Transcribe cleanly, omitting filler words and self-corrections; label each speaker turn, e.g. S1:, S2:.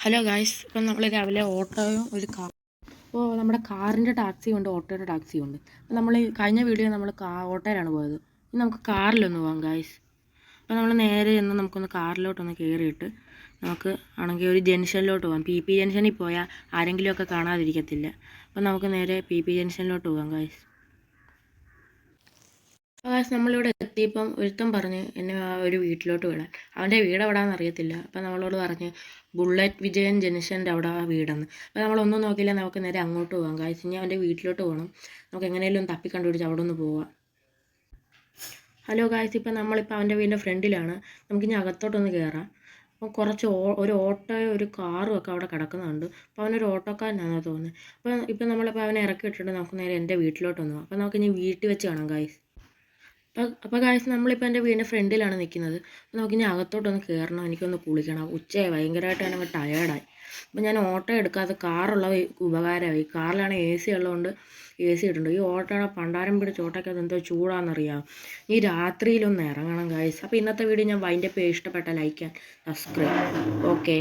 S1: Hello guys, ഇപ്പം നമ്മൾ രാവിലെ ഓട്ടോയും ഒരു കാർ. അപ്പോൾ നമ്മുടെ കാറിൻ്റെ ടാക്സി ഉണ്ട്, ഓട്ടോയുടെ ടാക്സി ഉണ്ട്. അപ്പോൾ നമ്മൾ കഴിഞ്ഞ വീഡിയോ നമ്മൾ ഓട്ടോയിലാണ് പോയത്. ഇനി നമുക്ക് കാറിലൊന്ന് പോകാം ഗായ്സ്. അപ്പോൾ നമ്മൾ നേരെ ചെന്ന് നമുക്കൊന്ന് കാറിലോട്ടൊന്ന് കയറിയിട്ട് നമുക്ക് ആണെങ്കിൽ ഒരു ജംഗ്ഷനിലോട്ട് പോകാം. പി ജംഗ്ഷനിൽ പോയാൽ ആരെങ്കിലുമൊക്കെ കാണാതിരിക്കത്തില്ല. അപ്പോൾ നമുക്ക് നേരെ പി ജംഗ്ഷനിലോട്ട് പോകാം ഗായ്സ്. ഗായ്സ്, നമ്മളിവിടെ എത്തിയപ്പം ഒരുത്തൻ പറഞ്ഞ് എന്നെ ഒരു വീട്ടിലോട്ട് വിടാൻ. അവൻ്റെ വീട് എവിടെയാണെന്ന് അറിയത്തില്ല. അപ്പം നമ്മളോട് പറഞ്ഞ് ബുള്ളറ്റ് വിജയൻ ജംഗ്ഷൻ്റെ അവിടെ ആ വീടെന്ന്. അപ്പോൾ നമ്മളൊന്നും നോക്കില്ല, നമുക്ക് നേരെ അങ്ങോട്ട് പോകാം ഗായ്സ്. ഇനി അവൻ്റെ വീട്ടിലോട്ട് പോകണം. നമുക്ക് എങ്ങനെയും തപ്പി കണ്ടുപിടിച്ച് അവിടെ ഒന്ന് പോവാം. ഹലോ ഗായ്സ്, ഇപ്പം നമ്മളിപ്പോൾ അവൻ്റെ വീടിൻ്റെ ഫ്രണ്ടിലാണ്. നമുക്കിനി അകത്തോട്ടൊന്ന് കയറാം. അപ്പോൾ കുറച്ച് ഒരു ഓട്ടോയും ഒരു കാറും ഒക്കെ അവിടെ കിടക്കുന്നുണ്ട്. അപ്പോൾ അവനൊരു ഓട്ടോക്കാരനാണെന്ന് തോന്നുന്നത്. ഇപ്പം നമ്മളിപ്പോൾ അവനെ ഇറക്കി വിട്ടിട്ട് നമുക്ക് നേരെ എൻ്റെ വീട്ടിലോട്ടൊന്ന് പോകാം. അപ്പോൾ നമുക്കിനി വീട്ടിൽ വെച്ച് കാണാം ഗായ്സ്. അപ്പോൾ ഗായ്സ്, നമ്മളിപ്പോൾ എൻ്റെ വീടിൻ്റെ ഫ്രണ്ടിലാണ് നിൽക്കുന്നത്. അപ്പോൾ നമുക്കിനി അകത്തോട്ടൊന്ന് കയറണം, എനിക്കൊന്ന് കുളിക്കണം. ഉച്ചയായി, ഭയങ്കരമായിട്ട് അങ്ങ് ടയേർഡായി. അപ്പോൾ ഞാൻ ഓട്ടോ എടുക്കാതെ കാറുള്ള ഉപകാരമായി. കാറിലാണ് AC ഉള്ളതുകൊണ്ട് AC ഇട്ടുണ്ട്. ഈ ഓട്ടോയുടെ പണ്ടാരം പിടിച്ച് ഓട്ടോയ്ക്കകത്ത് എന്തോ ചൂടാണെന്നറിയാം. ഈ രാത്രിയിലൊന്ന് ഇറങ്ങണം ഗായ്സ്. അപ്പോൾ ഇന്നത്തെ വീഡിയോ ഞാൻ വൈൻഡപ്പ് ചെയ്യാൻ. ഇഷ്ടപ്പെട്ട ലൈക്ക് ആൻഡ് സബ്സ്ക്രൈബ്. ഓക്കെ.